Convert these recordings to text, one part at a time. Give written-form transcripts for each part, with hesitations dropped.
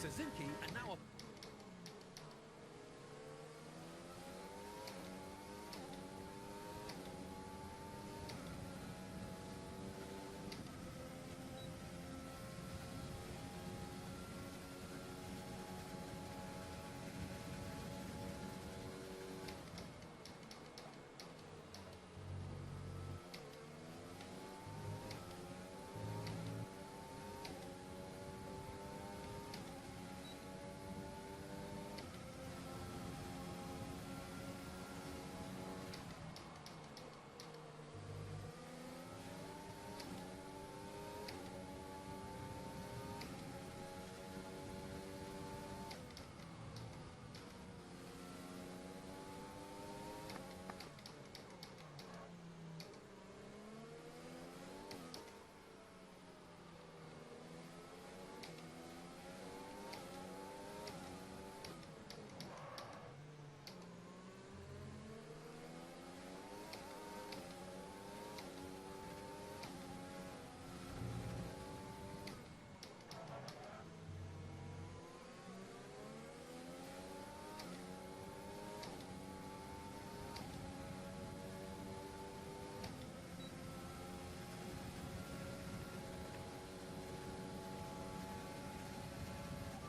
Suzuki are now...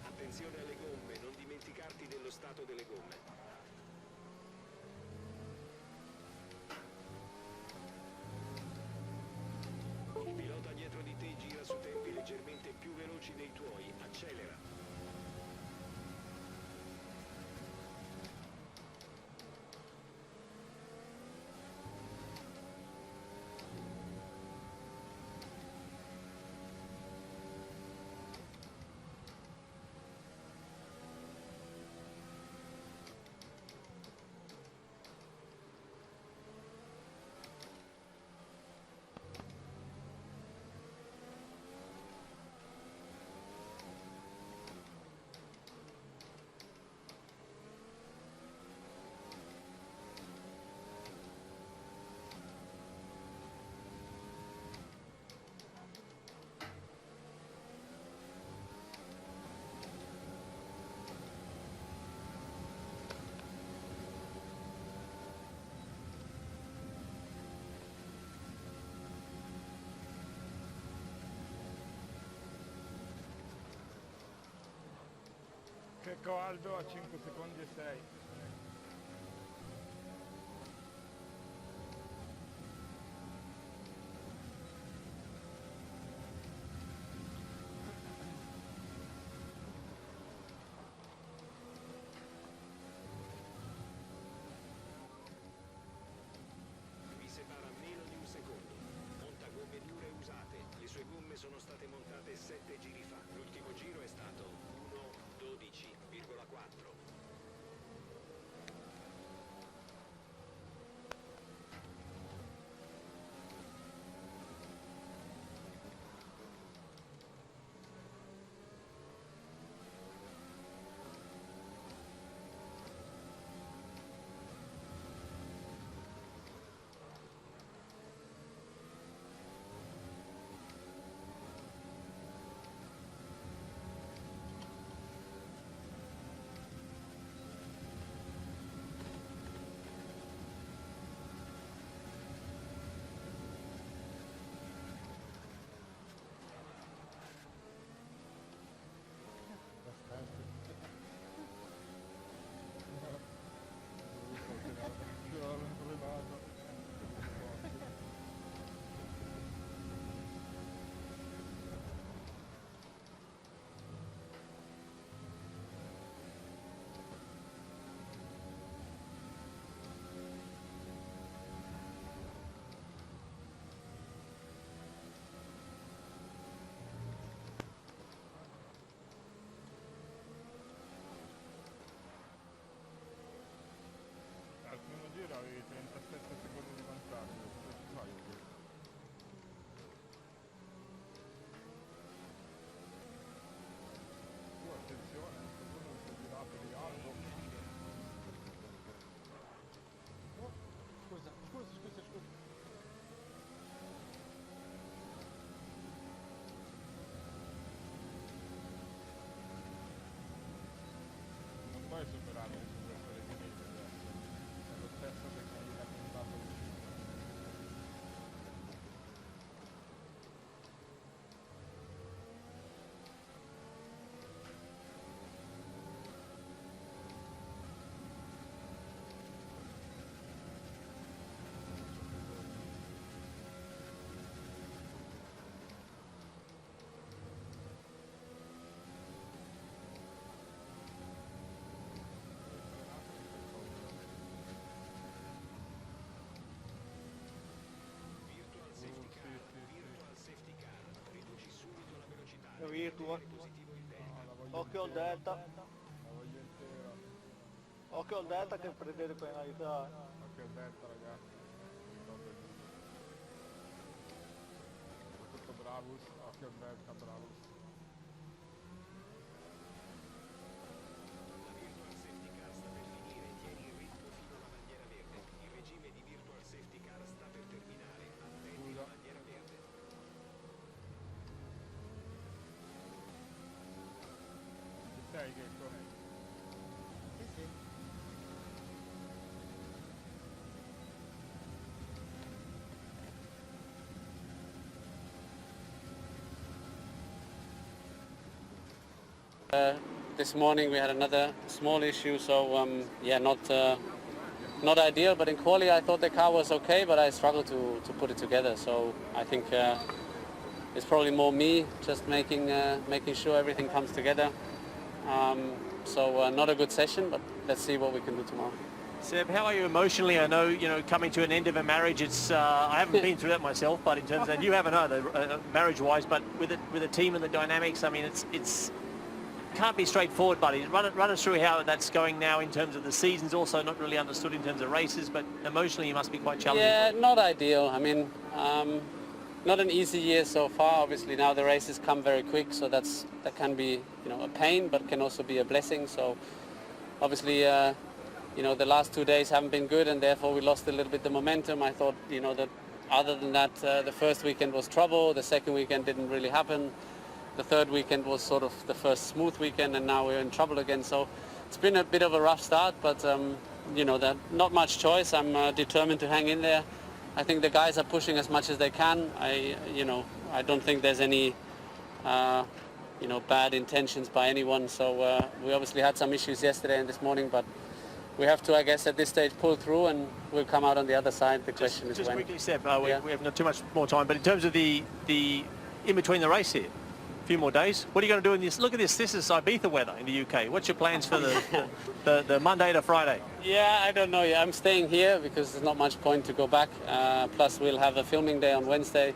Attenzione alle gomme, non dimenticarti dello stato delle gomme. Il pilota dietro di te gira su tempi leggermente più veloci dei tuoi, accelera. Checco Aldo a 5 secondi e 6. Vi separa meno di un secondo. Monta gomme dure usate. Le sue gomme sono state montate 7 giri fa. L'ultimo giro è stato 1:12,4. puoi superare su questo regimento adesso. È lo stesso che hai raccontato. Virtual safety car. Riduci subito la velocità. Virtua. Positivo il delta. No, la voglio Occhio al intera. delta. La voglio intera. Occhio al delta che prendete penalità. Occhio al delta, ragazzi. Ricordo tutto. Soprattutto Bravus. Occhio al delta, Bravus. La virtual safety car sta per finire. Tieni il ritmo fino alla bandiera verde. Il regime di virtual safety car sta per terminare. Attendi la bandiera verde. Ci sei, Checco? Sì, sì. This morning we had another small issue, so yeah, not ideal. But in quali, I thought the car was okay, but I struggled to put it together. So I think it's probably more me just making sure everything comes together. So not a good session, but let's see what we can do tomorrow. Seb, how are you emotionally? I know, coming to an end of a marriage, it's I haven't been through that myself, but in terms of, you haven't either, marriage-wise, but with the team and the dynamics, I mean, it's can't be straightforward, buddy. Run us through how that's going now in terms of the season's also not really understood in terms of races, but emotionally you must be quite challenging. Yeah, not ideal. I mean, not an easy year so far. Obviously now the races come very quick, so that can be a pain, but can also be a blessing. So obviously the last 2 days haven't been good, and therefore we lost a little bit the momentum. I thought that other than that, the first weekend was trouble. The second weekend didn't really happen. The third weekend was sort of the first smooth weekend, and now we're in trouble again. So it's been a bit of a rough start, but that not much choice. I'm determined to hang in there. I think the guys are pushing as much as they can. I don't think there's any bad intentions by anyone. So we obviously had some issues yesterday and this morning, but we have to, I guess, at this stage pull through, and we'll come out on the other side. The question is just when. quickly, Seb, we have not too much more time, but in terms of the in between the race here, a few more days, what are you going to do in this? Look at this. This is Ibiza weather in the UK. What's your plans for the Monday to Friday? Yeah, I don't know. Yeah, I'm staying here because there's not much point to go back. Plus, we'll have a filming day on Wednesday.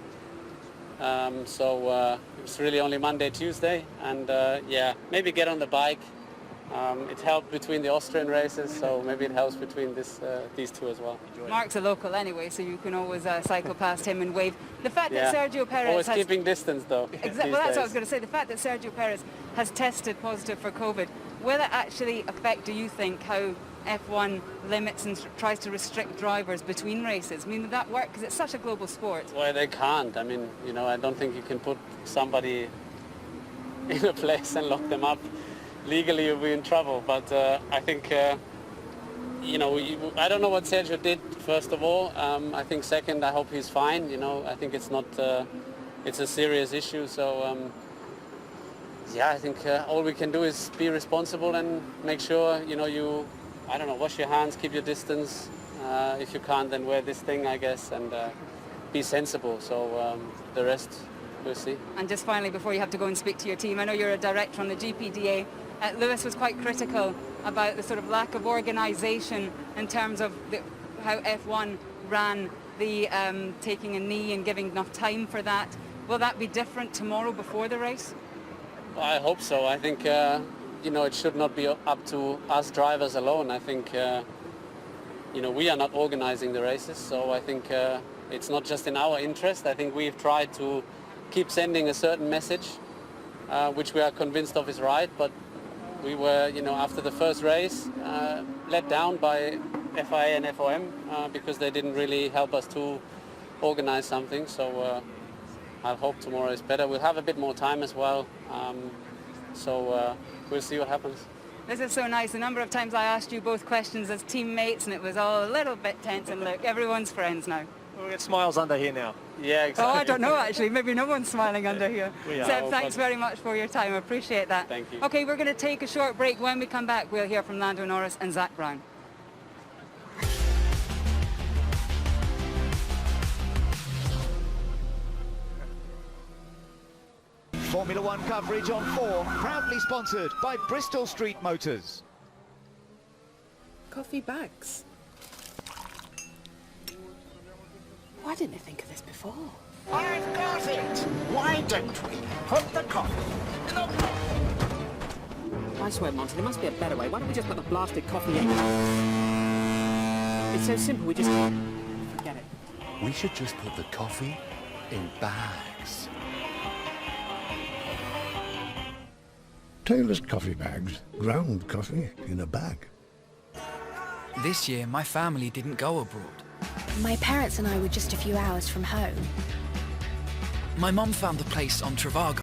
So it's really only Monday, Tuesday, and maybe get on the bike. It helped between the Austrian races, so maybe it helps between these two as well. Mark's a local anyway, so you can always cycle past him and wave. The fact that Sergio Perez always keeping distance, though. Exactly. Well, that's what I was going to say. The fact that Sergio Perez has tested positive for COVID, will it actually affect, do you think, how F1 limits and tries to restrict drivers between races? I mean, would that work? Because it's such a global sport. Well, they can't. I mean, I don't think you can put somebody in a place and lock them up. Legally, you'll be in trouble. But I think, I don't know what Sergio did, first of all. I think second, I hope he's fine. I think it's not, it's a serious issue. So, I think all we can do is be responsible and make sure, you wash your hands, keep your distance. If you can't, then wear this thing, I guess, and be sensible. So the rest, we'll see. And just finally, before you have to go and speak to your team, I know you're a director on the GPDA. Lewis was quite critical about the sort of lack of organisation in terms of how F1 ran the taking a knee and giving enough time for that. Will that be different tomorrow before the race? Well, I hope so. I think it should not be up to us drivers alone. I think we are not organising the races, so I think it's not just in our interest. I think we've tried to keep sending a certain message, which we are convinced of is right, but we were, after the first race, let down by FIA and FOM because they didn't really help us to organize something. So I hope tomorrow is better. We'll have a bit more time as well. So we'll see what happens. This is so nice. The number of times I asked you both questions as teammates and it was all a little bit tense, and look, everyone's friends now. We'll get smiles under here now. Yeah, exactly. Oh, I don't know actually. Maybe no one's smiling under here. We are. Seb, thanks very much for your time. I appreciate that. Thank you. Okay, we're going to take a short break. When we come back, we'll hear from Lando Norris and Zach Brown. Formula One coverage on 4, proudly sponsored by Bristol Street Motors. Coffee bags. Why didn't I think of this before? I've got it! Why don't we put the coffee in a pot? I swear, Monty, there must be a better way. Why don't we just put the blasted coffee in? It's so simple, we just... Forget it. We should just put the coffee in bags. Taylor's coffee bags. Ground coffee in a bag. This year, my family didn't go abroad. My parents and I were just a few hours from home. My mum found the place on Trivago.